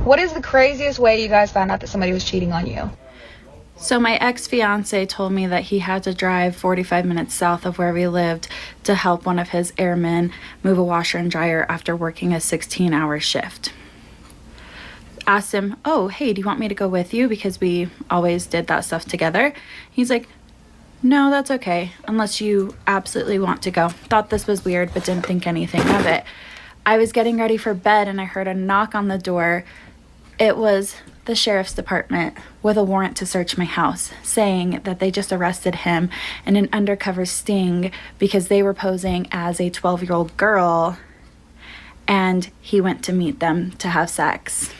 What is the craziest way you guys found out that somebody was cheating on you? So my ex-fiance told me that he had to drive 45 minutes south of where we lived to help one of his airmen move a washer and dryer after working a 16-hour shift. Asked him, oh, hey, do you want me to go with you? Because we always did that stuff together. He's like, no, that's okay, unless you absolutely want to go. Thought this was weird, but didn't think anything of it. I was getting ready for bed and I heard a knock on the door. It was the sheriff's department with a warrant to search my house, saying that they just arrested him in an undercover sting because they were posing as a 12-year-old girl and he went to meet them to have sex.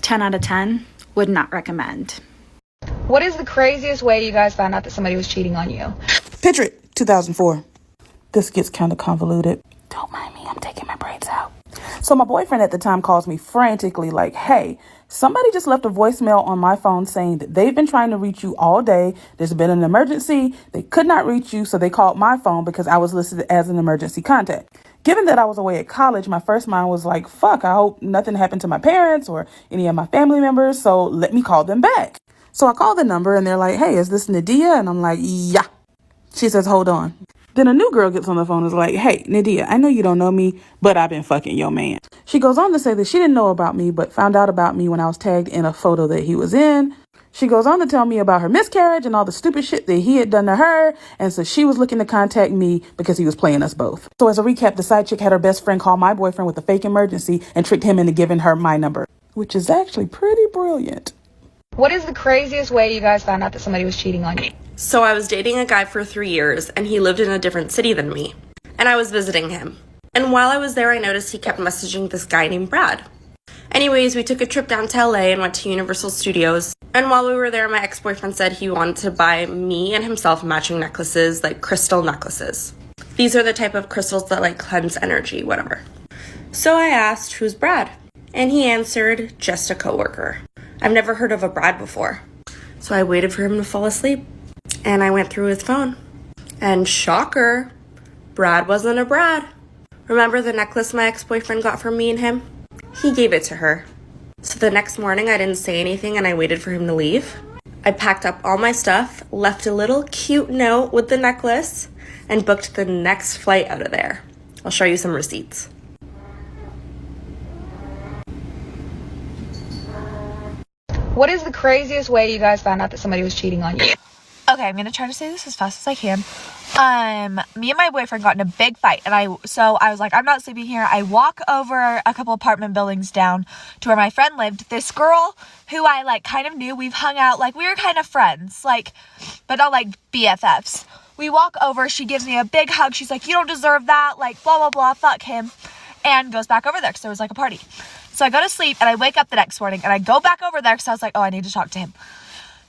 10 out of 10, would not recommend. What is the craziest way you guys found out that somebody was cheating on you? Picture it, 2004. This gets kind of convoluted. Don't mind me, I'm taking my braids out. So my boyfriend at the time calls me frantically like, hey, somebody just left a voicemail on my phone saying that they've been trying to reach you all day. There's been an emergency. They could not reach you, so they called my phone because I was listed as an emergency contact. Given that I was away at college, my first mind was like, fuck, I hope nothing happened to my parents or any of my family members, so let me call them back. So I call the number and they're like, hey, is this Nadia? And I'm like, yeah. She says, hold on. Then a new girl gets on the phone and is like, hey, Nadia, I know you don't know me, but I've been fucking your man. She goes on to say that she didn't know about me, but found out about me when I was tagged in a photo that he was in. She goes on to tell me about her miscarriage and all the stupid shit that he had done to her. And so she was looking to contact me because he was playing us both. So as a recap, the side chick had her best friend call my boyfriend with a fake emergency and tricked him into giving her my number, which is actually pretty brilliant. What is the craziest way you guys found out that somebody was cheating on you? So I was dating a guy for 3 years and he lived in a different city than me. And I was visiting him. And while I was there, I noticed he kept messaging this guy named Brad. Anyways, we took a trip down to LA and went to Universal Studios. And while we were there, my ex-boyfriend said he wanted to buy me and himself matching necklaces, like crystal necklaces. These are the type of crystals that like cleanse energy, whatever. So I asked, who's Brad? And he answered, just a coworker. I've never heard of a Brad before. So I waited for him to fall asleep. And I went through his phone. And shocker, Brad wasn't a Brad. Remember the necklace my ex-boyfriend got from me and him? He gave it to her. So the next morning I didn't say anything and I waited for him to leave. I packed up all my stuff, left a little cute note with the necklace, and booked the next flight out of there. I'll show you some receipts. What is the craziest way you guys found out that somebody was cheating on you? Okay, I'm gonna try to say this as fast as I can. Me and my boyfriend got in a big fight, and I was like, I'm not sleeping here. I walk over a couple apartment buildings down to where my friend lived. This girl who I like kind of knew, we've hung out, like we were kind of friends, like, but not like BFFs. We walk over, she gives me a big hug. She's like, you don't deserve that, like blah, blah, blah, fuck him. And goes back over there because there was like a party. So I go to sleep and I wake up the next morning and I go back over there because I was like, oh, I need to talk to him.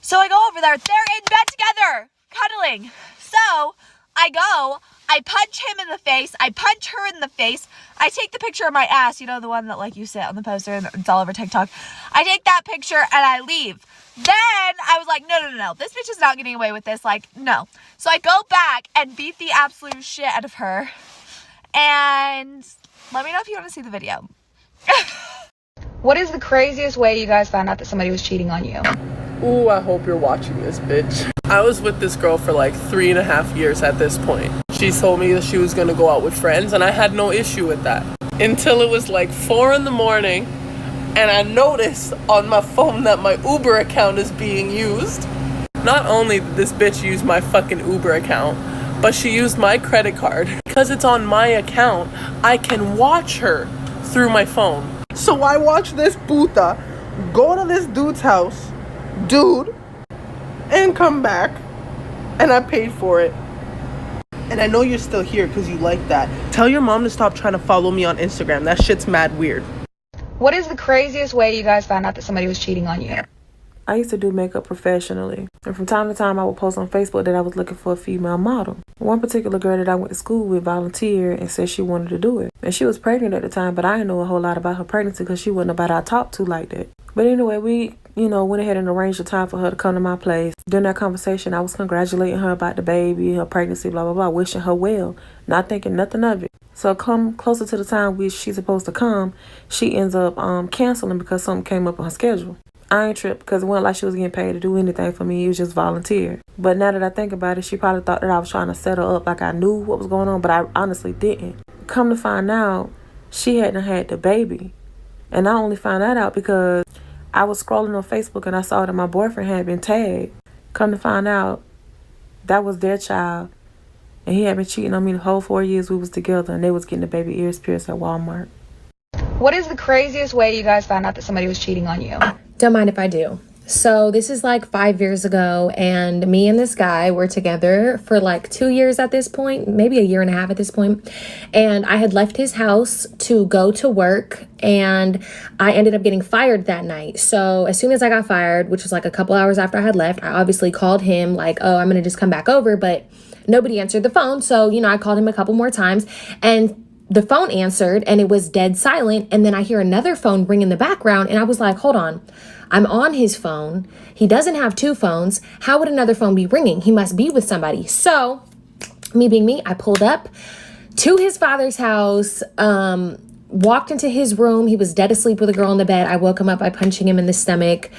So I go over there, they're in bed together, cuddling. So I punch him in the face, I punch her in the face, I take the picture of my ass, you know, the one that like you sit on the poster and it's all over TikTok. I take that picture and I leave. Then I was like, no, this bitch is not getting away with this, like, no. So I go back and beat the absolute shit out of her. And let me know if you want to see the video. What is the craziest way you guys found out that somebody was cheating on you? Ooh, I hope you're watching this, bitch. I was with this girl for like 3.5 years at this point. She told me that she was gonna go out with friends and I had no issue with that. Until it was like 4 in the morning and I noticed on my phone that my Uber account is being used. Not only did this bitch use my fucking Uber account, but she used my credit card. Because it's on my account, I can watch her through my phone. So I watched this puta go to this dude's house, and come back, and I paid for it. And I know you're still here because you like that. Tell your mom to stop trying to follow me on Instagram. That shit's mad weird. What is the craziest way you guys found out that somebody was cheating on you? I used to do makeup professionally, and from time to time I would post on Facebook that I was looking for a female model. One particular girl that I went to school with volunteered and said she wanted to do it. And she was pregnant at the time, but I didn't know a whole lot about her pregnancy because she wasn't nobody I talked to like that. But anyway, we went ahead and arranged a time for her to come to my place. During that conversation, I was congratulating her about the baby, her pregnancy, blah, blah, blah, wishing her well, not thinking nothing of it. So come closer to the time she's supposed to come, she ends up canceling because something came up on her schedule. I ain't tripped because it wasn't like she was getting paid to do anything for me. It was just volunteer. But now that I think about it, she probably thought that I was trying to set her up like I knew what was going on, but I honestly didn't. Come to find out, she hadn't had the baby. And I only found that out because I was scrolling on Facebook and I saw that my boyfriend had been tagged. Come to find out, that was their child. And he had been cheating on me the whole 4 years we was together, and they was getting the baby ears pierced at Walmart. What is the craziest way you guys found out that somebody was cheating on you? Don't mind if I do. So this is like 5 years ago, and me and this guy were together for like 2 years at this point, maybe a year and a half at this point. And I had left his house to go to work, and I ended up getting fired that night. So as soon as I got fired, which was like a couple hours after I had left, I obviously called him like, oh, I'm going to just come back over. But nobody answered the phone. So, I called him a couple more times, and the phone answered and it was dead silent. And then I hear another phone ring in the background, and I was like, hold on. I'm on his phone. He doesn't have two phones. How would another phone be ringing? He must be with somebody. So me being me, I pulled up to his father's house, walked into his room. He was dead asleep with a girl in the bed. I woke him up by punching him in the stomach.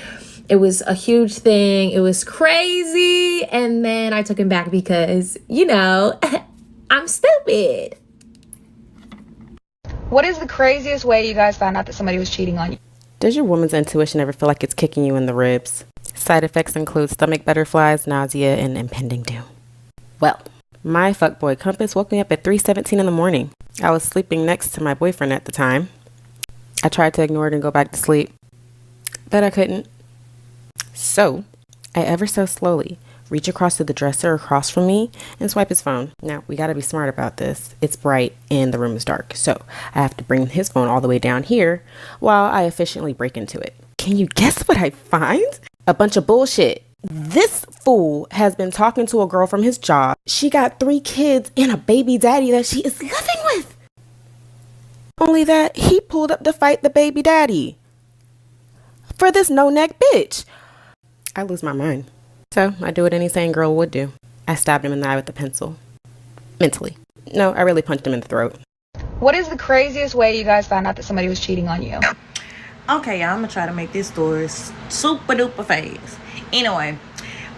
It was a huge thing. It was crazy. And then I took him back because, I'm stupid. What is the craziest way you guys found out that somebody was cheating on you? Does your woman's intuition ever feel like it's kicking you in the ribs? Side effects include stomach butterflies, nausea, and impending doom. Well, my fuckboy Compass woke me up at 3:17 in the morning. I was sleeping next to my boyfriend at the time. I tried to ignore it and go back to sleep, but I couldn't. So, I ever so slowly reach across to the dresser across from me and swipe his phone. Now, we gotta be smart about this. It's bright and the room is dark, so I have to bring his phone all the way down here while I efficiently break into it. Can you guess what I find? A bunch of bullshit. This fool has been talking to a girl from his job. She got 3 kids and a baby daddy that she is living with. Only that he pulled up to fight the baby daddy for this no-neck bitch. I lose my mind. So I do what any sane girl would do. I stabbed him in the eye with a pencil. Mentally. No, I really punched him in the throat. What is the craziest way you guys found out that somebody was cheating on you? Okay, y'all, I'm gonna try to make this story super duper fast. Anyway,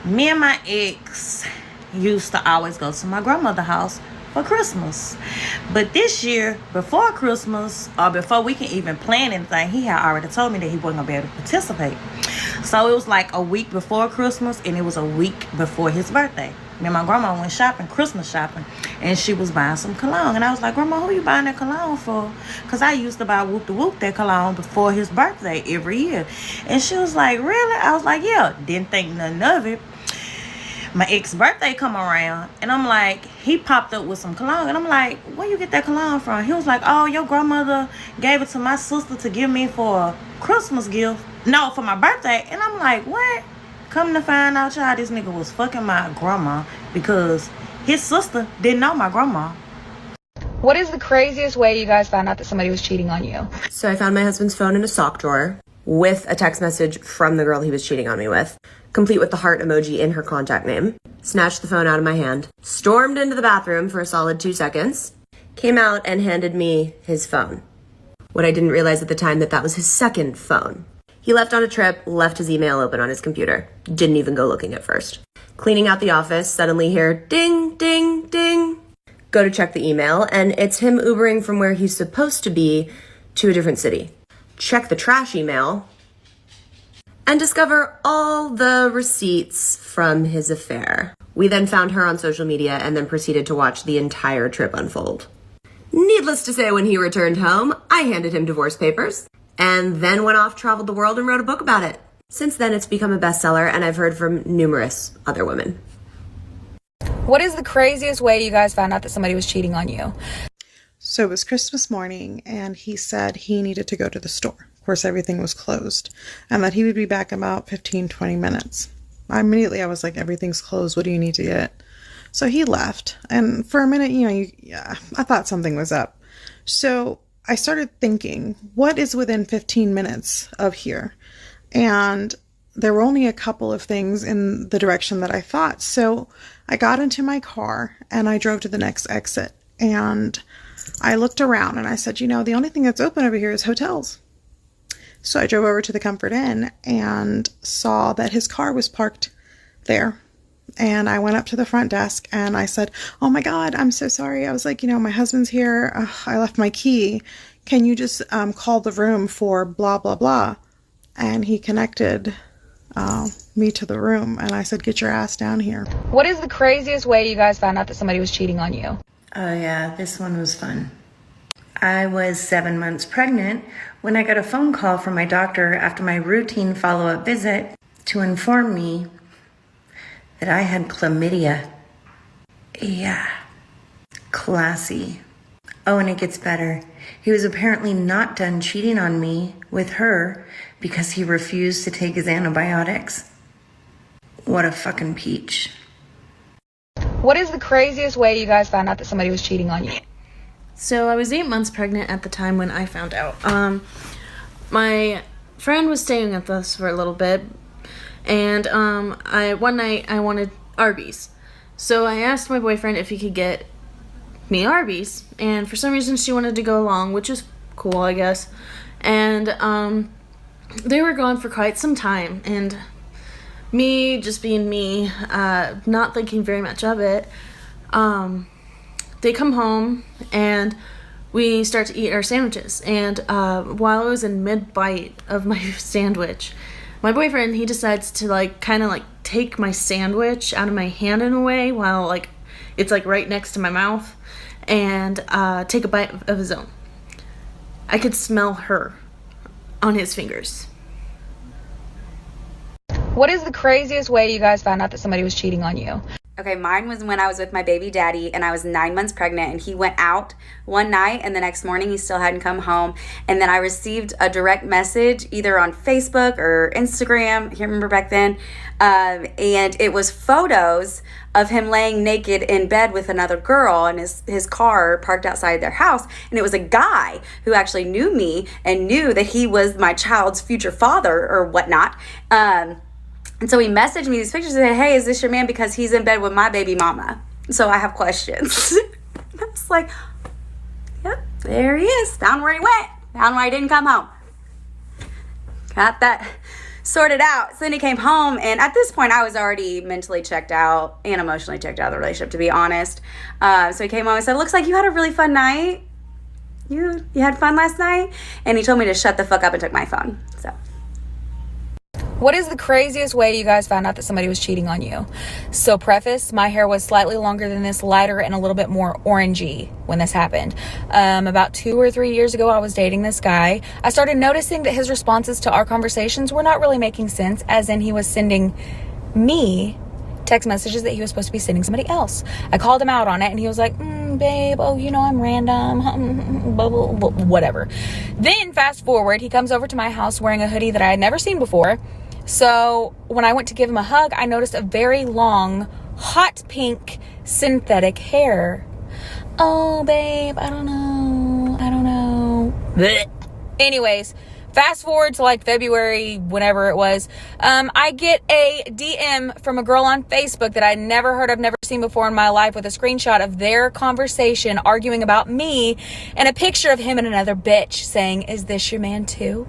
me and my ex used to always go to my grandmother's house for Christmas. But this year, before Christmas, or before we can even plan anything, he had already told me that he wasn't gonna be able to participate. So it was like a week before Christmas, and it was a week before his birthday. Me and my grandma went shopping, Christmas shopping, and she was buying some cologne. And I was like, Grandma, who you buying that cologne for? Because I used to buy Whoop the Whoop that cologne before his birthday every year. And she was like, really? I was like, yeah. Didn't think nothing of it. My ex birthday come around, and I'm like, he popped up with some cologne, and I'm like, where you get that cologne from? He was like, oh, your grandmother gave it to my sister to give me for a Christmas gift. No, for my birthday. And I'm like, what? Come to find out, y'all, this nigga was fucking my grandma because his sister didn't know my grandma. What is the craziest way you guys found out that somebody was cheating on you? So I found my husband's phone in a sock drawer with a text message from the girl he was cheating on me with, complete with the heart emoji in her contact name. Snatched the phone out of my hand, stormed into the bathroom for a solid 2 seconds, came out and handed me his phone. What I didn't realize at the time that was his second phone. He left on a trip, left his email open on his computer. Didn't even go looking at first. Cleaning out the office, suddenly hear ding, ding, ding. Go to check the email, and it's him Ubering from where he's supposed to be to a different city. Check the trash email, and discover all the receipts from his affair. We then found her on social media and then proceeded to watch the entire trip unfold. Needless to say, when he returned home, I handed him divorce papers, and then went off, traveled the world, and wrote a book about it. Since then, it's become a bestseller, and I've heard from numerous other women. What is the craziest way you guys found out that somebody was cheating on you? So it was Christmas morning, and he said he needed to go to the store. Of course, everything was closed, and that he would be back in about 15-20 minutes. I was like, everything's closed. What do you need to get? So he left, and for a minute, I thought something was up. So I started thinking, what is within 15 minutes of here? And there were only a couple of things in the direction that I thought. So I got into my car and I drove to the next exit, and I looked around and I said, you know, the only thing that's open over here is hotels. So I drove over to the Comfort Inn and saw that his car was parked there. And I went up to the front desk and I said, oh my God, I'm so sorry. I was like, you know, my husband's here. I left my key. Can you just call the room for blah, blah, blah? And he connected me to the room. And I said, get your ass down here. What is the craziest way you guys found out that somebody was cheating on you? Oh yeah, this one was fun. I was 7 months pregnant when I got a phone call from my doctor after my routine follow-up visit to inform me that I had chlamydia. Yeah, classy. Oh, and it gets better. He was apparently not done cheating on me with her because he refused to take his antibiotics. What a fucking peach. What is the craziest way you guys found out that somebody was cheating on you? So I was 8 months pregnant at the time when I found out. My friend was staying with us for a little bit, and one night I wanted Arby's. So I asked my boyfriend if he could get me Arby's, and for some reason she wanted to go along, which is cool, I guess. And they were gone for quite some time, and me just being me, not thinking very much of it, they come home and we start to eat our sandwiches. And while I was in mid-bite of my sandwich, my boyfriend, he decides to kind of take my sandwich out of my hand in a way while it's right next to my mouth, and take a bite of his own. I could smell her on his fingers. What is the craziest way you guys found out that somebody was cheating on you? Okay, mine was when I was with my baby daddy and I was 9 months pregnant, and he went out one night and the next morning he still hadn't come home. And then I received a direct message either on Facebook or Instagram, I can't remember back then, and it was photos of him laying naked in bed with another girl and his car parked outside their house. And it was a guy who actually knew me and knew that he was my child's future father or whatnot. And so he messaged me these pictures and said, hey, is this your man? Because he's in bed with my baby mama. So I have questions. I was like, yep, there he is. Found where he went. Found why he didn't come home. Got that sorted out. So then he came home, and at this point I was already mentally checked out and emotionally checked out of the relationship, to be honest. So he came home and said, looks like you had a really fun night. You had fun last night? And he told me to shut the fuck up and took my phone. So What is the craziest way you guys found out that somebody was cheating on you? So preface, my hair was slightly longer than this, lighter, and a little bit more orangey when this happened. About 2 or 3 years ago, I was dating this guy. I started noticing that his responses to our conversations were not really making sense, as in he was sending me text messages that he was supposed to be sending somebody else. I called him out on it, and he was like, babe, oh, you know, I'm random, whatever. Then fast forward, he comes over to my house wearing a hoodie that I had never seen before. So when I went to give him a hug, I noticed a very long, hot pink synthetic hair. Oh, babe, I don't know. Blech. Anyways, fast forward to February, whenever it was, I get a DM from a girl on Facebook that I'd never heard of, never seen before in my life, with a screenshot of their conversation arguing about me and a picture of him and another bitch saying, is this your man too?